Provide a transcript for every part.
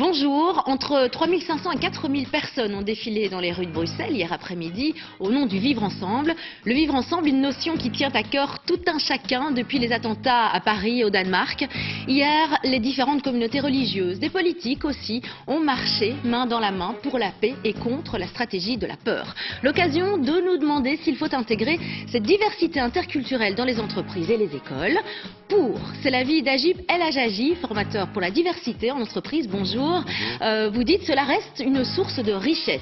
Bonjour. Entre 3500 et 4000 personnes ont défilé dans les rues de Bruxelles hier après-midi au nom du vivre ensemble. Le vivre ensemble, une notion qui tient à cœur tout un chacun depuis les attentats à Paris et au Danemark. Hier, les différentes communautés religieuses, des politiques aussi, ont marché main dans la main pour la paix et contre la stratégie de la peur. L'occasion de nous demander s'il faut intégrer cette diversité interculturelle dans les entreprises et les écoles. C'est l'avis d'Agib El Hajaji, formateur pour la diversité en entreprise. Bonjour. Vous dites cela reste une source de richesse.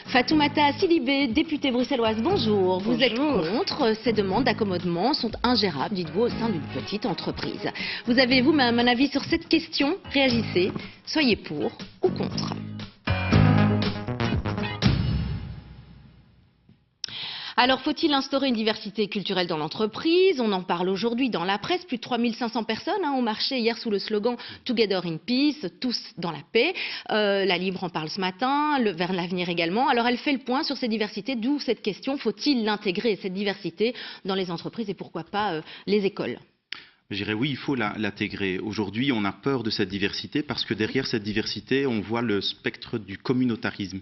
Fatoumata Sidibé, députée bruxelloise, bonjour. Vous êtes contre. Ces demandes d'accommodement sont ingérables, dites-vous, au sein d'une petite entreprise. Vous avez vous-même un avis sur cette question? Réagissez. Soyez pour ou contre. Alors, faut-il instaurer une diversité culturelle dans l'entreprise? On en parle aujourd'hui dans la presse. Plus de 3500 personnes ont marché hier sous le slogan « Together in Peace », tous dans la paix. La Libre en parle ce matin, vers l'avenir également. Alors, elle fait le point sur ces diversités, d'où cette question. Faut-il l'intégrer, cette diversité, dans les entreprises et pourquoi pas les écoles? Je dirais oui, il faut l'intégrer. Aujourd'hui, on a peur de cette diversité parce que derrière cette diversité, on voit le spectre du communautarisme.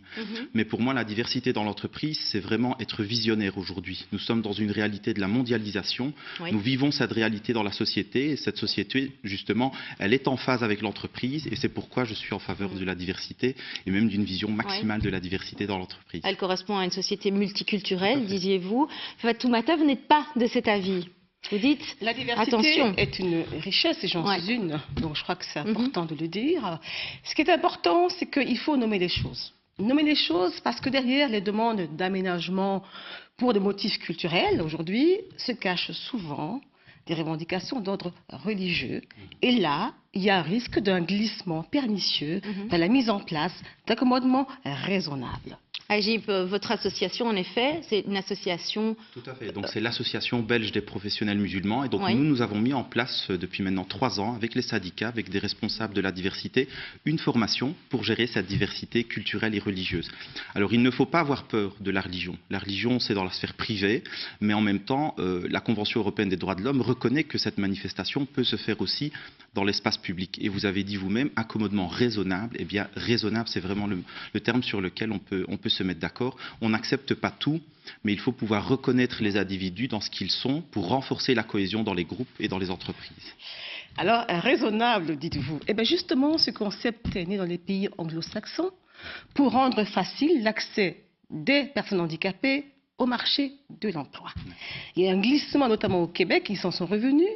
Mais pour moi, la diversité dans l'entreprise, c'est vraiment être visionnaire aujourd'hui. Nous sommes dans une réalité de la mondialisation. Oui. Nous vivons cette réalité dans la société. Et cette société, justement, elle est en phase avec l'entreprise. Et c'est pourquoi je suis en faveur de la diversité et même d'une vision maximale de la diversité dans l'entreprise. Elle correspond à une société multiculturelle, disiez-vous. Fatoumata, vous n'êtes pas de cet avis? Vous dites, la diversité attention. Est une richesse et j'en suis une, donc je crois que c'est important de le dire. Ce qui est important, c'est qu'il faut nommer les choses. Nommer les choses parce que derrière les demandes d'aménagement pour des motifs culturels, aujourd'hui, se cachent souvent des revendications d'ordre religieux. Et là, il y a un risque d'un glissement pernicieux dans la mise en place d'accommodements raisonnables. Agib, votre association, en effet, c'est une association... Tout à fait. Donc c'est l'association belge des professionnels musulmans. Et donc nous avons mis en place depuis maintenant 3 ans, avec les syndicats, avec des responsables de la diversité, une formation pour gérer cette diversité culturelle et religieuse. Alors il ne faut pas avoir peur de la religion. La religion, c'est dans la sphère privée, mais en même temps, la Convention européenne des droits de l'homme reconnaît que cette manifestation peut se faire aussi dans l'espace public. Et vous avez dit vous-même, accommodement raisonnable. Eh bien, raisonnable, c'est vraiment le terme sur lequel on peut se mettre d'accord. On n'accepte pas tout, mais il faut pouvoir reconnaître les individus dans ce qu'ils sont pour renforcer la cohésion dans les groupes et dans les entreprises. Alors, raisonnable, dites-vous. Eh bien, justement, ce concept est né dans les pays anglo-saxons pour rendre facile l'accès des personnes handicapées au marché de l'emploi. Il y a un glissement, notamment au Québec, ils s'en sont revenus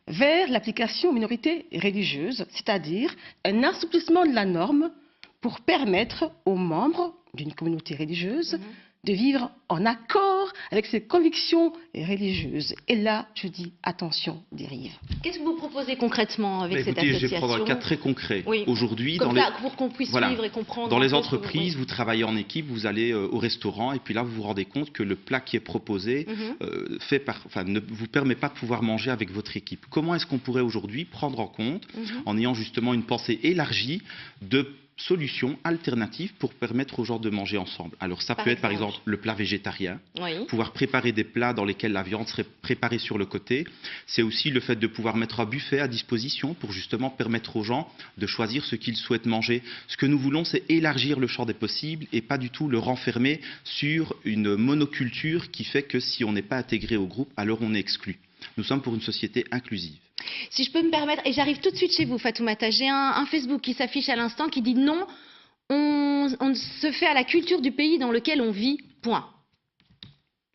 vers l'application aux minorités religieuses, c'est-à-dire un assouplissement de la norme pour permettre aux membres d'une communauté religieuse de vivre en accord avec ses convictions religieuses. Et là, je dis attention, dérive. Qu'est-ce que vous proposez concrètement avec cette association? Je vais prendre un cas très concret. Aujourd'hui, pour qu'on puisse vivre et comprendre. Dans les entreprises, vous travaillez en équipe, vous allez au restaurant et puis là, vous vous rendez compte que le plat qui est proposé ne vous permet pas de pouvoir manger avec votre équipe. Comment est-ce qu'on pourrait aujourd'hui prendre en compte, en ayant justement une pensée élargie, de solutions alternatives pour permettre aux gens de manger ensemble? Alors ça peut être par exemple le plat végétarien, pouvoir préparer des plats dans lesquels la viande serait préparée sur le côté. C'est aussi le fait de pouvoir mettre un buffet à disposition pour justement permettre aux gens de choisir ce qu'ils souhaitent manger. Ce que nous voulons, c'est élargir le champ des possibles et pas du tout le renfermer sur une monoculture qui fait que si on n'est pas intégré au groupe, alors on est exclu. Nous sommes pour une société inclusive. Si je peux me permettre, et j'arrive tout de suite chez vous, Fatoumata, j'ai un Facebook qui s'affiche à l'instant qui dit non, on se fait à la culture du pays dans lequel on vit, point.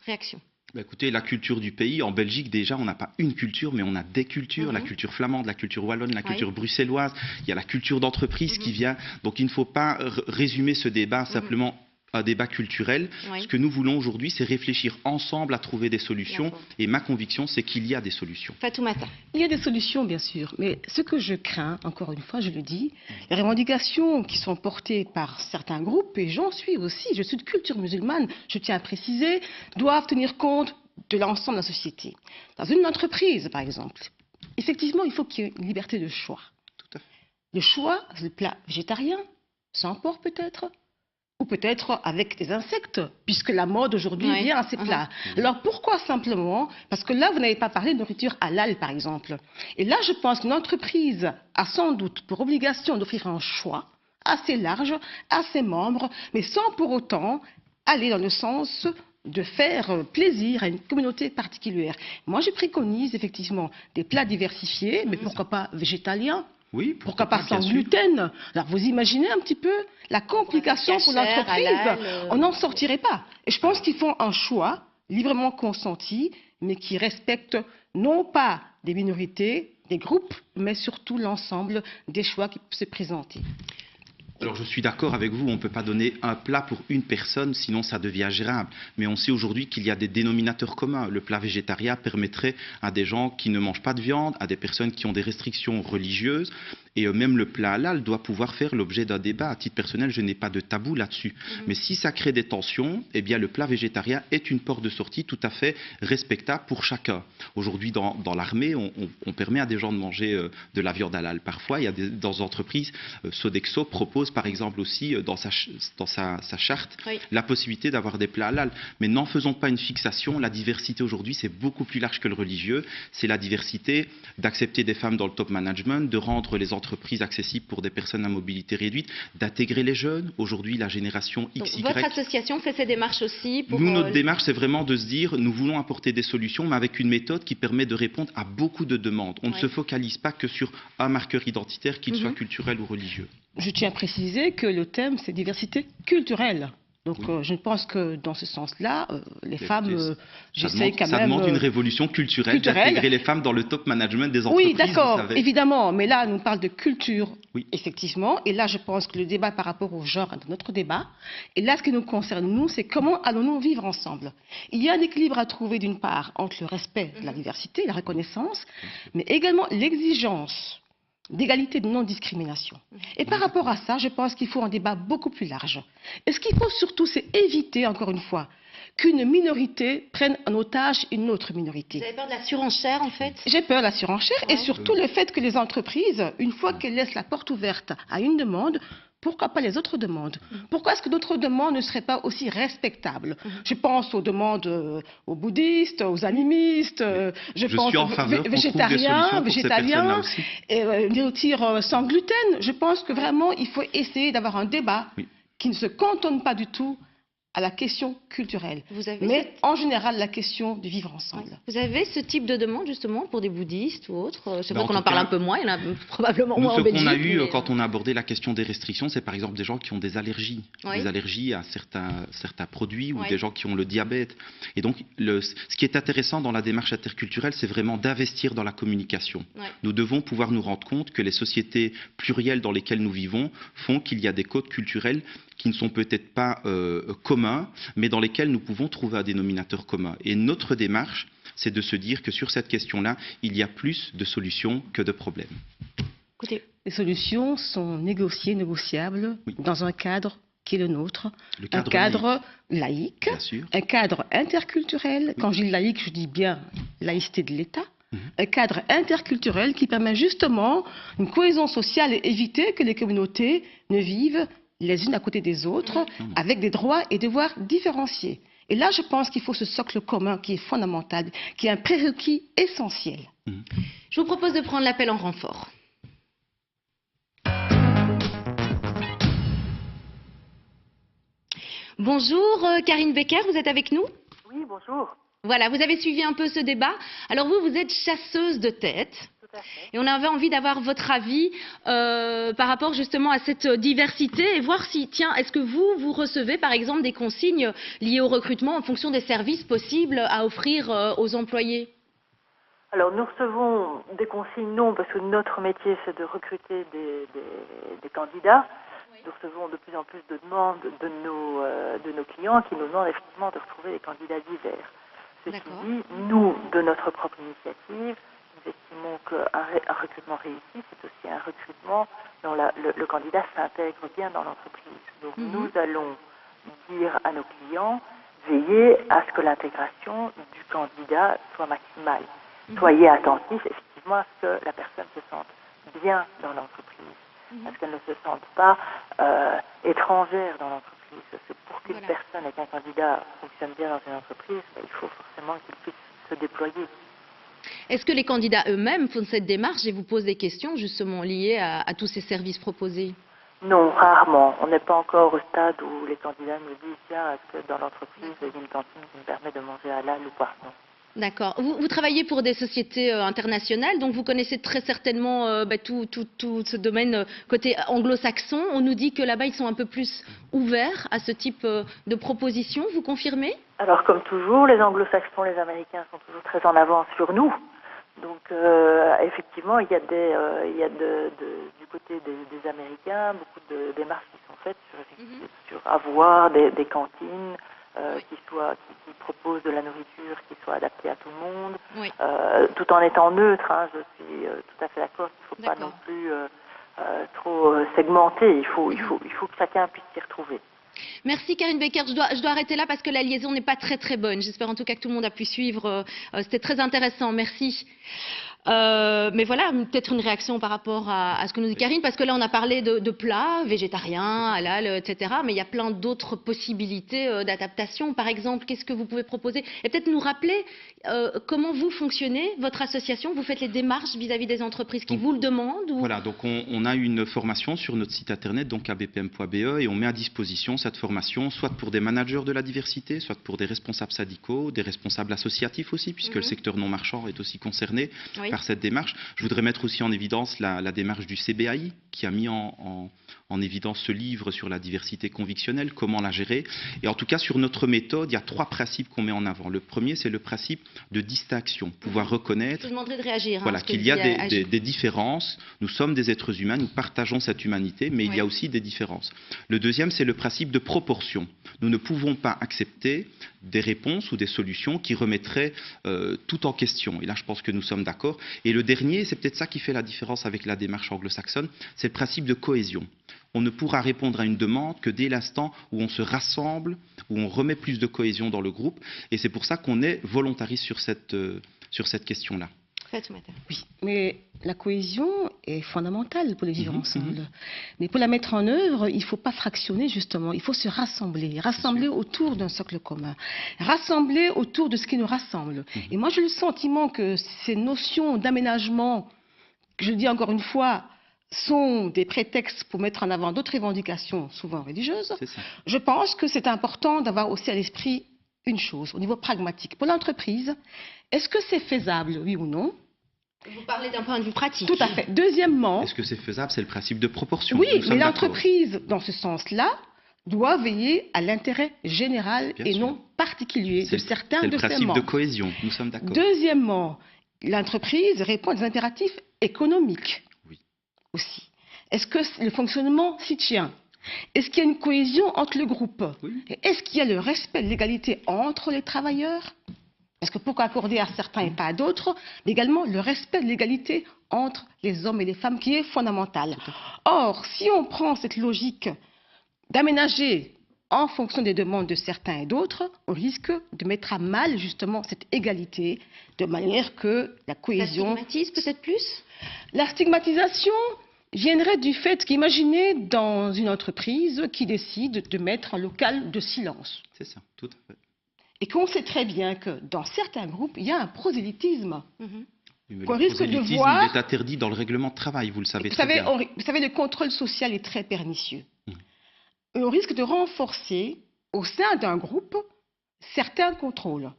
Réaction. Écoutez, la culture du pays, en Belgique déjà, on n'a pas une culture, mais on a des cultures, la culture flamande, la culture wallonne, la culture bruxelloise, il y a la culture d'entreprise qui vient. Donc il ne faut pas résumer ce débat simplement un débat culturel. Ce que nous voulons aujourd'hui, c'est réfléchir ensemble à trouver des solutions. Et ma conviction, c'est qu'il y a des solutions. Fatoumata. Il y a des solutions, bien sûr. Mais ce que je crains, encore une fois, je le dis, les revendications qui sont portées par certains groupes, et j'en suis aussi, je suis de culture musulmane, je tiens à préciser, doivent tenir compte de l'ensemble de la société. Dans une entreprise, par exemple, effectivement, il faut qu'il y ait une liberté de choix. Tout à fait. Le choix, le plat végétarien, sans porc peut-être, ou peut-être avec des insectes, puisque la mode aujourd'hui vient à ces plats. Alors pourquoi simplement? Parce que là, vous n'avez pas parlé de nourriture halal, par exemple. Et là, je pense qu'une entreprise a sans doute pour obligation d'offrir un choix assez large à ses membres, mais sans pour autant aller dans le sens de faire plaisir à une communauté particulière. Moi, je préconise effectivement des plats diversifiés, mais pourquoi pas végétaliens? Oui, pourquoi pas sans gluten? Alors, vous imaginez un petit peu la complication pour l'entreprise? On n'en sortirait pas. Et je pense qu'ils font un choix librement consenti, mais qui respecte non pas des minorités, des groupes, mais surtout l'ensemble des choix qui peuvent se présenter. Alors je suis d'accord avec vous, on ne peut pas donner un plat pour une personne, sinon ça devient ingérable. Mais on sait aujourd'hui qu'il y a des dénominateurs communs. Le plat végétarien permettrait à des gens qui ne mangent pas de viande, à des personnes qui ont des restrictions religieuses, et même le plat halal doit pouvoir faire l'objet d'un débat. À titre personnel, je n'ai pas de tabou là-dessus. Mais si ça crée des tensions, eh bien le plat végétarien est une porte de sortie tout à fait respectable pour chacun. Aujourd'hui, dans l'armée, on permet à des gens de manger de la viande halal. Parfois, il y a dans des entreprises, Sodexo propose par exemple aussi dans sa charte la possibilité d'avoir des plats halal. Mais n'en faisons pas une fixation. La diversité aujourd'hui, c'est beaucoup plus large que le religieux. C'est la diversité d'accepter des femmes dans le top management, de rendre les entreprises accessibles pour des personnes à mobilité réduite, d'intégrer les jeunes. Aujourd'hui, la génération XY. Donc, votre association fait ces démarches aussi pour... Nous, notre démarche, c'est vraiment de se dire, nous voulons apporter des solutions, mais avec une méthode qui permet de répondre à beaucoup de demandes. On ne se focalise pas que sur un marqueur identitaire, qu'il soit culturel ou religieux. Je tiens à préciser que le thème, c'est diversité culturelle. Donc je pense que dans ce sens-là, les femmes, j'essaie quand même... Ça demande une révolution culturelle d'intégrer les femmes dans le top management des entreprises. Oui, d'accord, évidemment, mais là, on parle de culture, effectivement, et là, je pense que le débat par rapport au genre est notre débat. Et là, ce qui nous concerne, nous, c'est comment allons-nous vivre ensemble. Il y a un équilibre à trouver, d'une part, entre le respect de la diversité, la reconnaissance, mais également l'exigence d'égalité, de non-discrimination. Et par rapport à ça, je pense qu'il faut un débat beaucoup plus large. Et ce qu'il faut surtout, c'est éviter, encore une fois, qu'une minorité prenne en otage une autre minorité. Vous avez peur de la surenchère, en fait? J'ai peur de la surenchère et surtout le fait que les entreprises, une fois qu'elles laissent la porte ouverte à une demande, pourquoi pas les autres demandes? Pourquoi est-ce que d'autres demandes ne seraient pas aussi respectables? Je pense aux demandes aux bouddhistes, aux animistes, je pense aux végétariens, végétaliens, nourriture sans gluten. Je pense que vraiment, il faut essayer d'avoir un débat qui ne se cantonne pas du tout à la question culturelle, mais en général la question du vivre ensemble. Vous avez ce type de demande justement pour des bouddhistes ou autres? C'est vrai qu'on en parle un peu moins, il y en a probablement moins en Belgique. Ce qu'on a eu quand on a abordé la question des restrictions, c'est par exemple des gens qui ont des allergies, des allergies à certains produits ou des gens qui ont le diabète. Et donc ce qui est intéressant dans la démarche interculturelle, c'est vraiment d'investir dans la communication. Nous devons pouvoir nous rendre compte que les sociétés plurielles dans lesquelles nous vivons font qu'il y a des codes culturels qui ne sont peut-être pas communs, mais dans lesquels nous pouvons trouver un dénominateur commun. Et notre démarche, c'est de se dire que sur cette question-là, il y a plus de solutions que de problèmes. Écoutez, les solutions sont négociables dans un cadre qui est le nôtre, un cadre laïque, un cadre interculturel. Quand je dis laïque, je dis bien laïcité de l'État. Un cadre interculturel qui permet justement une cohésion sociale et éviter que les communautés ne vivent les unes à côté des autres, avec des droits et devoirs différenciés. Et là, je pense qu'il faut ce socle commun qui est fondamental, qui est un prérequis essentiel. Je vous propose de prendre l'appel en renfort. Bonjour, Karine Becker, vous êtes avec nous? Oui, bonjour. Voilà, vous avez suivi un peu ce débat. Alors vous êtes chasseuse de tête. Et on avait envie d'avoir votre avis par rapport justement à cette diversité et voir si, tiens, est-ce que vous recevez par exemple des consignes liées au recrutement en fonction des services possibles à offrir aux employés? Alors nous recevons des consignes, non, parce que notre métier c'est de recruter des candidats. Nous recevons de plus en plus de demandes de nos clients qui nous demandent effectivement de retrouver des candidats divers. Ceci dit, nous, de notre propre initiative, nous estimons qu'un recrutement réussi, c'est aussi un recrutement dont le candidat s'intègre bien dans l'entreprise. Donc nous allons dire à nos clients, veillez à ce que l'intégration du candidat soit maximale. Soyez attentifs effectivement à ce que la personne se sente bien dans l'entreprise, à ce qu'elle ne se sente pas étrangère dans l'entreprise. C'est pour qu'une personne et qu'un candidat fonctionne bien dans une entreprise, il faut forcément qu'il puisse se déployer. Est-ce que les candidats eux-mêmes font cette démarche et vous posent des questions justement liées à tous ces services proposés? Non, rarement. On n'est pas encore au stade où les candidats nous disent tiens, est-ce que dans l'entreprise, il y a une cantine qui me permet de manger halal ou pas. Non. D'accord. Vous travaillez pour des sociétés internationales, donc vous connaissez très certainement tout ce domaine côté anglo-saxon. On nous dit que là-bas, ils sont un peu plus ouverts à ce type de propositions. Vous confirmez? Alors, comme toujours, les anglo-saxons, les Américains sont toujours très en avance sur nous. Donc, effectivement, il y a du côté des Américains, beaucoup de démarches qui sont faites sur avoir des cantines qui proposent de la nourriture qui soit adaptée à tout le monde, tout en étant neutre. Hein, je suis tout à fait d'accord qu'il ne faut pas non plus trop segmenter. Il faut que chacun puisse s'y retrouver. Merci Karine Beckert. Je dois arrêter là parce que la liaison n'est pas très bonne. J'espère en tout cas que tout le monde a pu suivre. C'était très intéressant. Merci. Mais voilà, peut-être une réaction par rapport à ce que nous dit Karine, parce que là on a parlé de plats végétariens, halal, etc. Mais il y a plein d'autres possibilités d'adaptation. Par exemple, qu'est-ce que vous pouvez proposer? Et peut-être nous rappeler comment vous fonctionnez, votre association, vous faites les démarches vis-à-vis des entreprises qui vous le demandent ou... Voilà, donc on a une formation sur notre site internet, donc abpm.be, et on met à disposition cette formation, soit pour des managers de la diversité, soit pour des responsables syndicaux, des responsables associatifs aussi, puisque le secteur non marchand est aussi concerné par cette démarche. Je voudrais mettre aussi en évidence la démarche du CBAI, qui a mis en évidence ce livre sur la diversité convictionnelle, comment la gérer. Et en tout cas, sur notre méthode, il y a 3 principes qu'on met en avant. Le premier, c'est le principe de distinction, pouvoir reconnaître... Je vous demanderai de réagir. Voilà, qu'il y a des différences. Nous sommes des êtres humains, nous partageons cette humanité, mais il y a aussi des différences. Le deuxième, c'est le principe de proportion. Nous ne pouvons pas accepter des réponses ou des solutions qui remettraient tout en question. Et là, je pense que nous sommes d'accord. Et le dernier, c'est peut-être ça qui fait la différence avec la démarche anglo-saxonne, c'est le principe de cohésion. On ne pourra répondre à une demande que dès l'instant où on se rassemble, où on remet plus de cohésion dans le groupe. Et c'est pour ça qu'on est volontariste sur cette question-là. Oui, mais la cohésion est fondamentale pour les vivre ensemble. Mais pour la mettre en œuvre, il ne faut pas fractionner justement, il faut se rassembler autour d'un socle commun, rassembler autour de ce qui nous rassemble. Et moi j'ai le sentiment que ces notions d'aménagement, que je dis encore une fois, sont des prétextes pour mettre en avant d'autres revendications, souvent religieuses. Je pense que c'est important d'avoir aussi à l'esprit une chose, au niveau pragmatique. Pour l'entreprise, est-ce que c'est faisable, oui ou non? Vous parlez d'un point de vue pratique. Tout à fait. Deuxièmement... Est-ce que c'est faisable? C'est le principe de proportion. Oui, mais l'entreprise, dans ce sens-là, doit veiller à l'intérêt général et non particulier de certains de ses membres. C'est le principe de cohésion, nous sommes d'accord. Deuxièmement, l'entreprise répond à des impératifs économiques. Aussi. Est-ce que le fonctionnement s'y tient? Est-ce qu'il y a une cohésion entre le groupe? Est-ce qu'il y a le respect de l'égalité entre les travailleurs? Parce que pourquoi accorder à certains et pas à d'autres? Mais également le respect de l'égalité entre les hommes et les femmes qui est fondamental. Or, si on prend cette logique d'aménager en fonction des demandes de certains et d'autres, on risque de mettre à mal justement cette égalité de manière que la cohésion... La stigmatise peut-être plus? La stigmatisation viendrait du fait qu'imaginez dans une entreprise qui décide de mettre un local de silence. C'est ça, tout à fait. Et qu'on sait très bien que dans certains groupes, il y a un prosélytisme. Qu'on risque de voir... Il est interdit dans le règlement de travail, vous le savez très bien. Vous savez, le contrôle social est très pernicieux. Et on risque de renforcer au sein d'un groupe certains contrôles.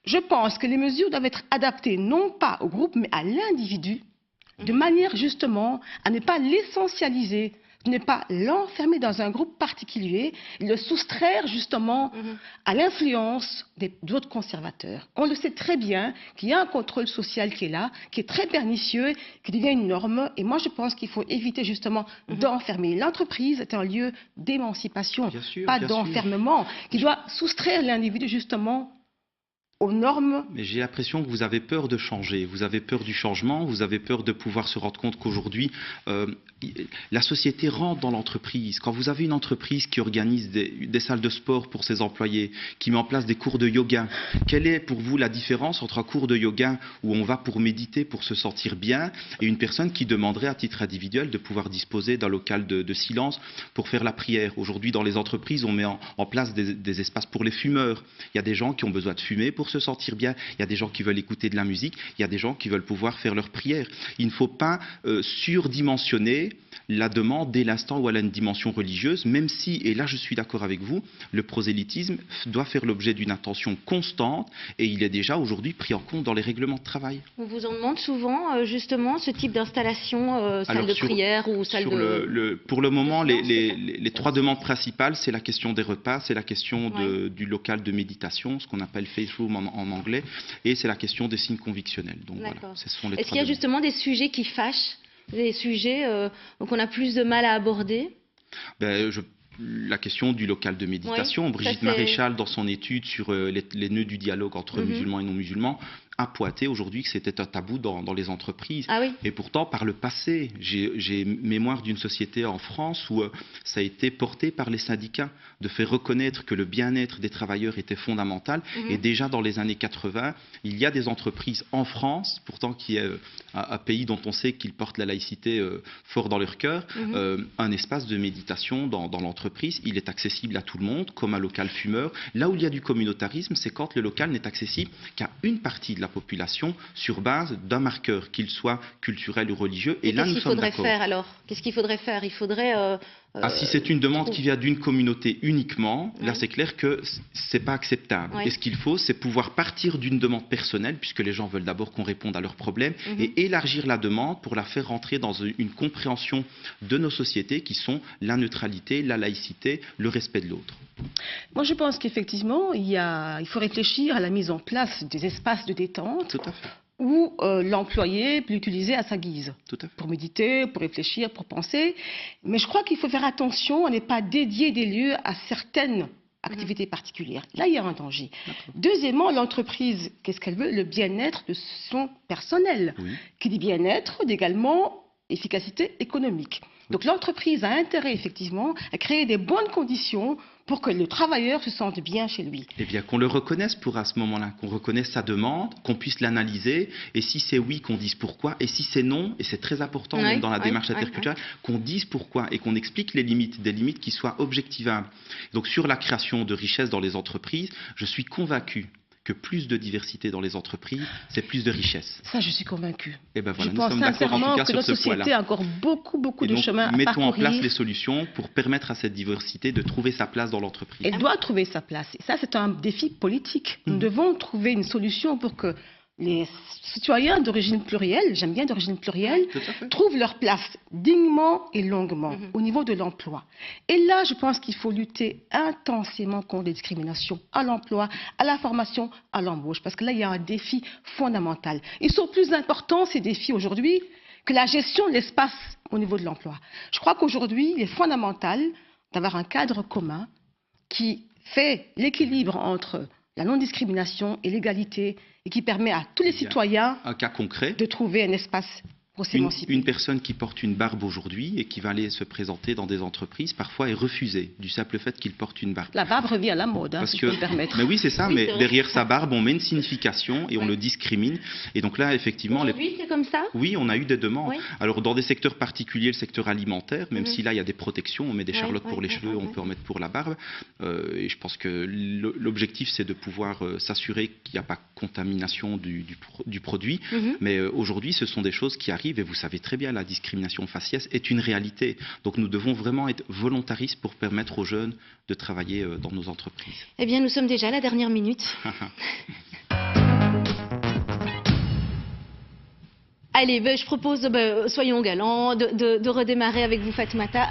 Je pense que les mesures doivent être adaptées non pas au groupe, mais à l'individu, de manière justement à ne pas l'essentialiser, de ne pas l'enfermer dans un groupe particulier, le soustraire justement à l'influence d'autres conservateurs. On le sait très bien qu'il y a un contrôle social qui est là, qui est très pernicieux, qui devient une norme. Et moi, je pense qu'il faut éviter justement d'enfermer. L'entreprise est un lieu d'émancipation, pas d'enfermement, qui doit soustraire l'individu justement aux normes. Mais j'ai l'impression que vous avez peur de changer, vous avez peur du changement, vous avez peur de pouvoir se rendre compte qu'aujourd'hui, la société rentre dans l'entreprise. Quand vous avez une entreprise qui organise des salles de sport pour ses employés, qui met en place des cours de yoga, quelle est pour vous la différence entre un cours de yoga où on va pour méditer, pour se sentir bien, et une personne qui demanderait à titre individuel de pouvoir disposer d'un local de silence pour faire la prière? Aujourd'hui, dans les entreprises, on met en place des espaces pour les fumeurs. Il y a des gens qui ont besoin de fumer pour se sentir bien. Il y a des gens qui veulent écouter de la musique, il y a des gens qui veulent pouvoir faire leur prière. Il ne faut pas surdimensionner la demande dès l'instant où elle a une dimension religieuse, même si, et là je suis d'accord avec vous, le prosélytisme doit faire l'objet d'une attention constante et il est déjà aujourd'hui pris en compte dans les règlements de travail. On vous en demande souvent justement ce type d'installation, salle de prière ou salle de... Pour le moment, les trois demandes principales, c'est la question des repas, c'est la question du local de méditation, ce qu'on appelle faith room en anglais, et c'est la question des signes convictionnels. Donc voilà, ce sont les Est-ce qu'il y a justement des sujets qui fâchent, des sujets qu'on a plus de mal à aborder? La question du local de méditation, Brigitte Maréchal, dans son étude sur les nœuds du dialogue entre musulmans et non-musulmans, a pointé aujourd'hui que c'était un tabou dans les entreprises. Ah oui. Et pourtant, par le passé, j'ai mémoire d'une société en France où ça a été porté par les syndicats de faire reconnaître que le bien-être des travailleurs était fondamental. Et déjà dans les années 80, il y a des entreprises en France, pourtant qui est un pays dont on sait qu'ils portent la laïcité fort dans leur cœur, un espace de méditation dans l'entreprise. Il est accessible à tout le monde, comme un local fumeur. Là où il y a du communautarisme, c'est quand le local n'est accessible qu'à une partie de la population sur base d'un marqueur, qu'il soit culturel ou religieux. Et là, nous sommes d'accord. Qu'est-ce qu'il faudrait faire alors? Qu'est-ce qu'il faudrait faire? Il faudrait... si c'est une demande qui vient d'une communauté uniquement, là c'est clair que c'est pas acceptable. Et ce qu'il faut, c'est pouvoir partir d'une demande personnelle, puisque les gens veulent d'abord qu'on réponde à leurs problèmes, et élargir la demande pour la faire rentrer dans une compréhension de nos sociétés qui sont la neutralité, la laïcité, le respect de l'autre. Moi je pense qu'effectivement, il faut réfléchir à la mise en place des espaces de détente. Tout à fait. Où l'employé peut l'utiliser à sa guise, pour méditer, pour réfléchir, pour penser. Mais je crois qu'il faut faire attention à ne pas dédier des lieux à certaines activités particulières. Là, il y a un danger. Deuxièmement, l'entreprise, qu'est-ce qu'elle veut? Le bien-être de son personnel. Qui dit bien-être, dit également efficacité économique. Donc l'entreprise a intérêt effectivement à créer des bonnes conditions pour que le travailleur se sente bien chez lui. Eh bien, qu'on le reconnaisse à ce moment-là, qu'on reconnaisse sa demande, qu'on puisse l'analyser, et si c'est oui, qu'on dise pourquoi, et si c'est non, et c'est très important même dans la démarche interculturelle, qu'on dise pourquoi, et qu'on explique les limites, des limites qui soient objectivables. Donc sur la création de richesses dans les entreprises, je suis convaincu que plus de diversité dans les entreprises, c'est plus de richesse. Ça, je suis convaincu. Et ben voilà, je pense sincèrement que notre société a encore beaucoup de chemin à parcourir. Mettons en place les solutions pour permettre à cette diversité de trouver sa place dans l'entreprise. Elle doit trouver sa place. Et ça, c'est un défi politique. Nous devons trouver une solution pour que les citoyens d'origine plurielle, j'aime bien d'origine plurielle, trouvent leur place dignement et longuement au niveau de l'emploi. Et là, je pense qu'il faut lutter intensément contre les discriminations à l'emploi, à la formation, à l'embauche. Parce que là, il y a un défi fondamental. Ils sont plus importants, ces défis aujourd'hui, que la gestion de l'espace au niveau de l'emploi. Je crois qu'aujourd'hui, il est fondamental d'avoir un cadre commun qui fait l'équilibre entre la non-discrimination et l'égalité, et qui permet à tous les citoyens un cas concret de trouver un espace pour s'émanciper. Une personne qui porte une barbe aujourd'hui et qui va aller se présenter dans des entreprises, parfois est refusée du simple fait qu'il porte une barbe. La barbe revient à la mode, si je peux me permettre. Mais oui, c'est ça, mais derrière sa barbe, on met une signification et on le discrimine. Et donc là, effectivement... Aujourd'hui, c'est comme ça? Oui, on a eu des demandes. Alors, dans des secteurs particuliers, le secteur alimentaire, même si là, il y a des protections, on met des charlottes pour les cheveux, on peut en mettre pour la barbe. Et je pense que l'objectif, c'est de pouvoir s'assurer qu'il n'y a pas contamination du produit. Mais aujourd'hui, ce sont des choses qui arrivent. Et vous savez très bien, la discrimination faciès est une réalité. Donc nous devons vraiment être volontaristes pour permettre aux jeunes de travailler dans nos entreprises. Eh bien, nous sommes déjà à la dernière minute. Allez, je propose, soyons galants, de redémarrer avec vous, Fatoumata.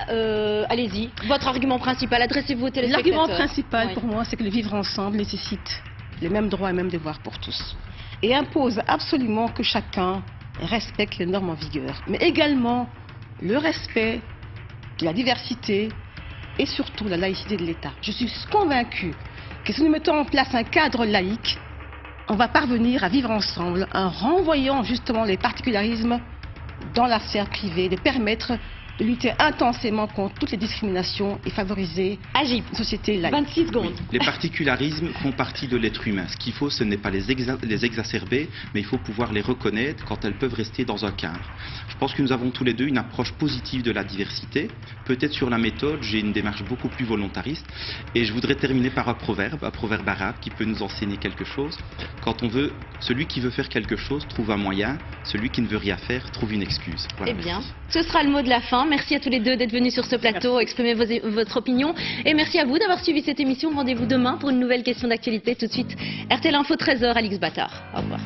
Allez-y, votre argument principal, adressez-vous aux téléspectateurs. L'argument principal pour moi, c'est que le vivre ensemble nécessite les mêmes droits et les mêmes devoirs pour tous. Et impose absolument que chacun respecte les normes en vigueur, mais également le respect de la diversité et surtout la laïcité de l'État. Je suis convaincue que si nous mettons en place un cadre laïque, on va parvenir à vivre ensemble en renvoyant justement les particularismes dans la sphère privée, de permettre de lutter intensément contre toutes les discriminations et favoriser Agip, une société laïque. 26 secondes. Oui, les particularismes font partie de l'être humain. Ce qu'il faut, ce n'est pas les exacerber, mais il faut pouvoir les reconnaître quand elles peuvent rester dans un cadre. Je pense que nous avons tous les deux une approche positive de la diversité. Peut-être sur la méthode, j'ai une démarche beaucoup plus volontariste. Et je voudrais terminer par un proverbe arabe qui peut nous enseigner quelque chose. Quand on veut, celui qui veut faire quelque chose trouve un moyen, celui qui ne veut rien faire trouve une excuse. Voilà, Eh bien, merci. ce sera le mot de la fin. Merci à tous les deux d'être venus sur ce plateau, exprimer votre opinion. Et merci à vous d'avoir suivi cette émission. Rendez-vous demain pour une nouvelle question d'actualité. Tout de suite, RTL Info 13h, Alix Battard. Au revoir.